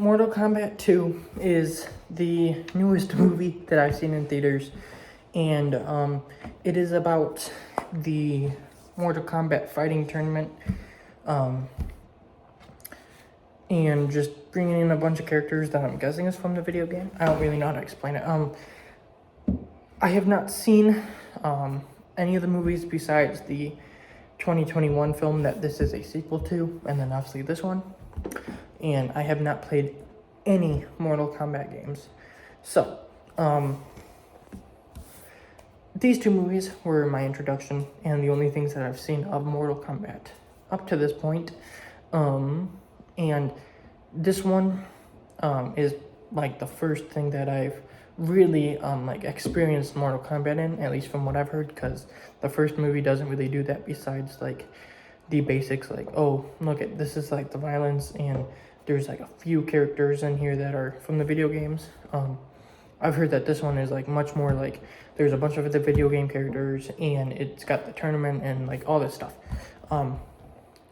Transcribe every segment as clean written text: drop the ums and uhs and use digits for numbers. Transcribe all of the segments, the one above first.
Mortal Kombat 2 is the newest movie that I've seen in theaters, and it is about the Mortal Kombat fighting tournament, um, and just bringing in a bunch of characters that I'm guessing is from the video game. I don't really know how to explain it. I have not seen any of the movies besides the 2021 film that this is a sequel to, and then obviously this one. And I have not played any Mortal Kombat games. So, these two movies were my introduction and the only things that I've seen of Mortal Kombat up to this point. And this one is like the first thing that I've really like experienced Mortal Kombat in, at least from what I've heard, because the first movie doesn't really do that besides like the basics, like, oh, look at this is like the violence, and there's like a few characters in here that are from the video games. I've heard that this one is like much more like there's a bunch of the video game characters and it's got the tournament and like all this stuff.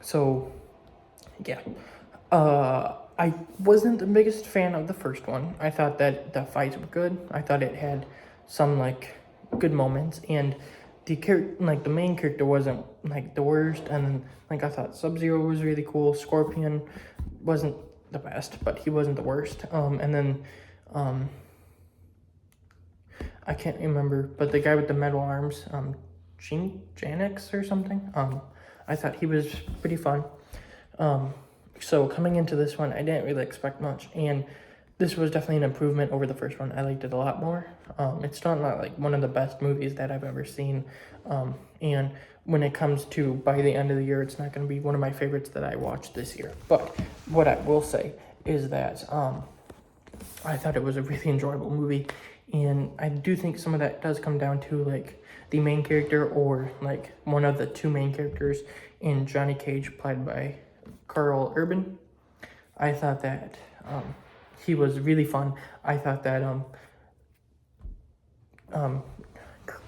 So yeah, I wasn't the biggest fan of the first one. I thought that the fights were good. I thought it had some like good moments, and the main character wasn't like the worst. And then like I thought Sub-Zero was really cool. Scorpion wasn't the best, but he wasn't the worst. And then I can't remember, but the guy with the metal arms, Janix or something. I thought he was pretty fun. So coming into this one, I didn't really expect much, and this was definitely an improvement over the first one. I liked it a lot more. It's still not like one of the best movies that I've ever seen. And when it comes to by the end of the year, it's not going to be one of my favorites that I watched this year. But what I will say is that I thought it was a really enjoyable movie, and I do think some of that does come down to like the main character, or like one of the two main characters in Johnny Cage, played by Carl Urban. I thought that he was really fun. I thought that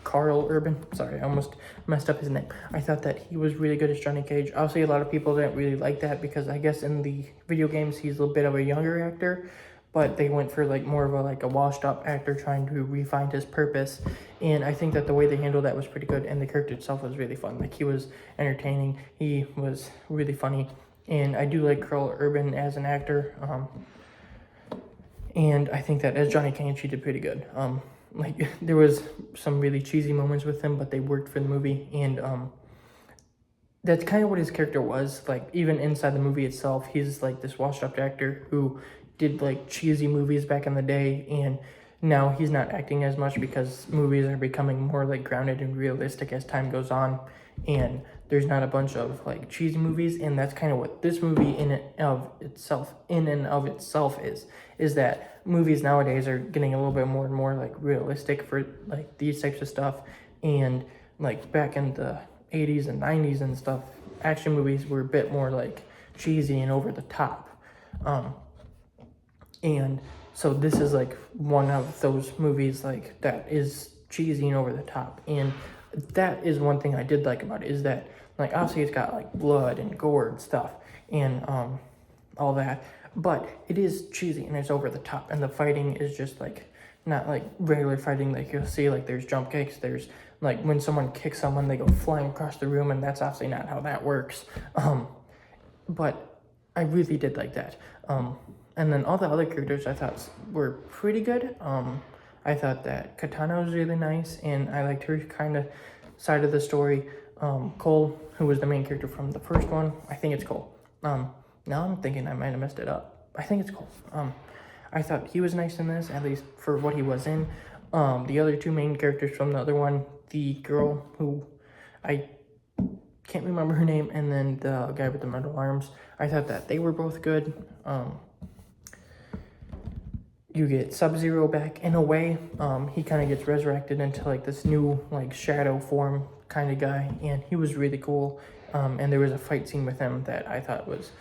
Carl Urban, sorry, I almost messed up his name. I thought that he was really good as Johnny Cage. Obviously, a lot of people didn't really like that because I guess in the video games he's a little bit of a younger actor, but they went for like more of a washed up actor trying to refine his purpose. And I think that the way they handled that was pretty good, and the character itself was really fun. Like, he was entertaining, he was really funny, and I do like Carl Urban as an actor. And I think that as Johnny Cage, he did pretty good. Like, there was some really cheesy moments with him, but they worked for the movie, and that's kind of what his character was. Like, even inside the movie itself, he's like this washed up actor who did like cheesy movies back in the day, and now he's not acting as much because movies are becoming more like grounded and realistic as time goes on, and there's not a bunch of like cheesy movies. And that's kind of what this movie in and of itself is that movies nowadays are getting a little bit more and more like realistic for like these types of stuff. And like back in the 80s and 90s and stuff, action movies were a bit more like cheesy and over the top. And so this is like one of those movies like that is cheesy and over the top. And that is one thing I did like about it, is that like obviously it's got like blood and gore and stuff and all that, but it is cheesy and it's over the top, and the fighting is just like not like regular fighting. Like, you'll see like there's jump kicks, there's like when someone kicks someone they go flying across the room, and that's obviously not how that works. But I really did like that. And then all the other characters I thought were pretty good. I thought that Katana was really nice, and I liked her kind of side of the story. Cole, who was the main character from the first one, I think it's Cole. Now I'm thinking I might have messed it up. I think it's Cole. I thought he was nice in this, at least for what he was in. The other two main characters from the other one, the girl who I can't remember her name, and then the guy with the metal arms, I thought that they were both good. You get Sub-Zero back in a way. He kind of gets resurrected into like this new like shadow form kind of guy, and he was really cool. And there was a fight scene with him that I thought was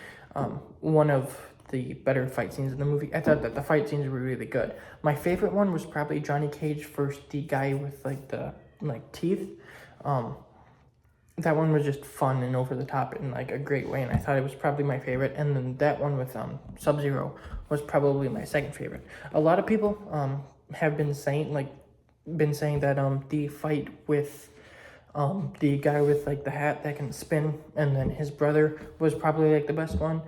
one of the better fight scenes in the movie. I thought that the fight scenes were really good. My favorite one was probably Johnny Cage versus the guy with like the teeth. that one was just fun and over the top in like a great way, and I thought it was probably my favorite. And then that one with Sub-Zero was probably my second favorite. A lot of people have been saying that the fight with the guy with like the hat that can spin, and then his brother was probably like the best one.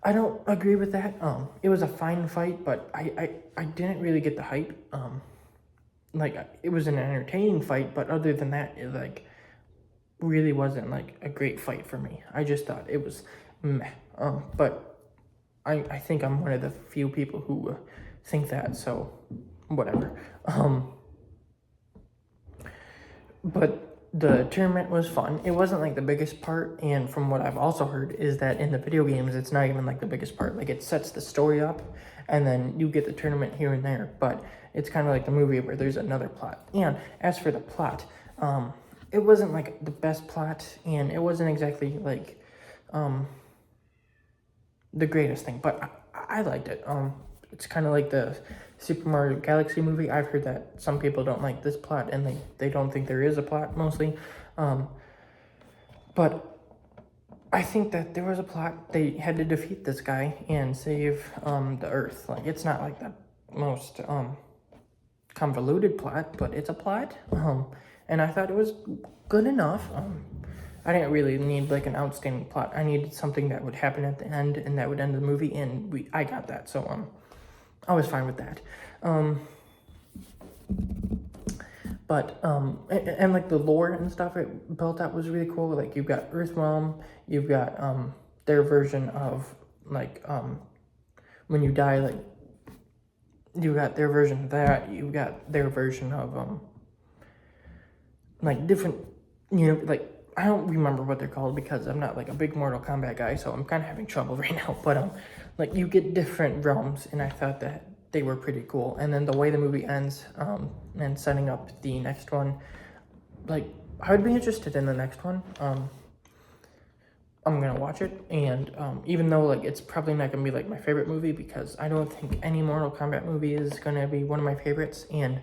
I don't agree with that. It was a fine fight, but I didn't really get the hype. Like, it was an entertaining fight, but other than that, it like really wasn't like a great fight for me. I just thought it was meh. But I think I'm one of the few people who think that, so whatever. But the tournament was fun. It wasn't like the biggest part, and from what I've also heard is that in the video games, it's not even like the biggest part. Like, it sets the story up, and then you get the tournament here and there, but it's kind of like the movie where there's another plot. And as for the plot, it wasn't like the best plot, and it wasn't exactly like the greatest thing, but I liked it. It's kind of like the Super Mario Galaxy movie. I've heard that some people don't like this plot, and they don't think there is a plot, mostly. But I think that there was a plot. They had to defeat this guy and save the Earth. Like, it's not like the most convoluted plot, but it's a plot. And I thought it was good enough. I didn't really need like an outstanding plot. I needed something that would happen at the end and that would end the movie, and I got that. So I was fine with that. But and like the lore and stuff it built out was really cool. Like, you've got Earthrealm, you've got their version of like when you die, like you got their version of that. You've got their version of like different, like, I don't remember what they're called because I'm not like a big Mortal Kombat guy, so I'm kind of having trouble right now. But like, you get different realms, and I thought that they were pretty cool. And then the way the movie ends, and setting up the next one, like, I would be interested in the next one. I'm gonna watch it, and even though like it's probably not gonna be like my favorite movie, because I don't think any Mortal Kombat movie is gonna be one of my favorites, and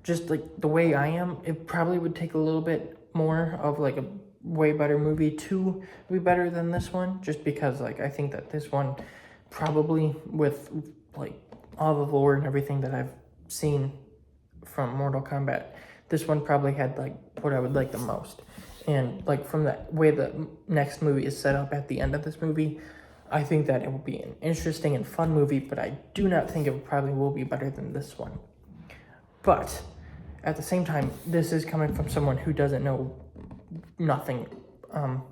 just like the way I am, it probably would take a little bit more of like a way better movie to be better than this one, just because like I think that this one probably, with like all the lore and everything that I've seen from Mortal Kombat, this one probably had like what I would like the most. And like, from the way the next movie is set up at the end of this movie, I think that it will be an interesting and fun movie, but I do not think it probably will be better than this one. But at the same time, this is coming from someone who doesn't know nothing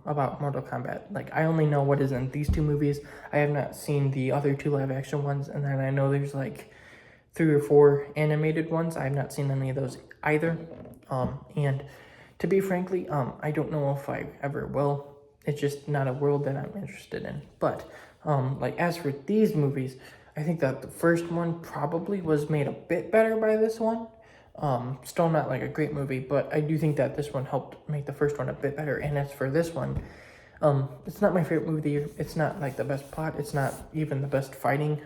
about Mortal Kombat. Like, I only know what is in these two movies. I have not seen the other two live action ones, and then I know there's like 3 or 4 animated ones. I have not seen any of those either. And to be frankly, I don't know if I ever will. It's just not a world that I'm interested in. But like, as for these movies, I think that the first one probably was made a bit better by this one. Still not like a great movie, but I do think that this one helped make the first one a bit better. And as for this one, it's not my favorite movie. It's not like the best plot. It's not even the best fighting.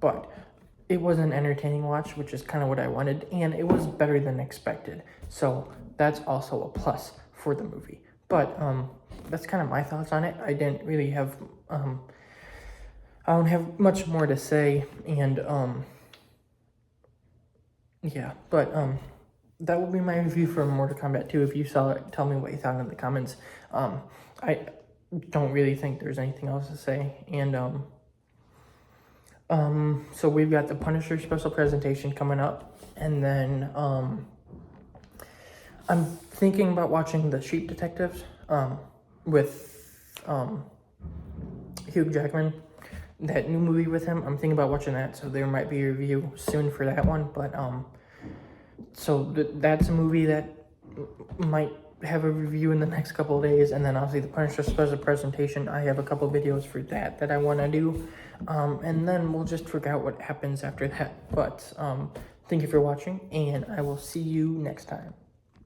But it was an entertaining watch, which is kind of what I wanted, and it was better than expected. So that's also a plus for the movie. But that's kind of my thoughts on it. I didn't really have, I don't have much more to say, and yeah, but that will be my review for Mortal Kombat 2. If you saw it, tell me what you thought in the comments. I don't really think there's anything else to say, and so we've got the Punisher special presentation coming up, and then I'm thinking about watching The Sheep Detectives with Hugh Jackman, that new movie with him. I'm thinking about watching that, so there might be a review soon for that one. But so that's a movie that might have a review in the next couple of days. And then obviously the Punisher special presentation, I have a couple videos for that I want to do, and then we'll just figure out what happens after that. But thank you for watching, and I will see you next time.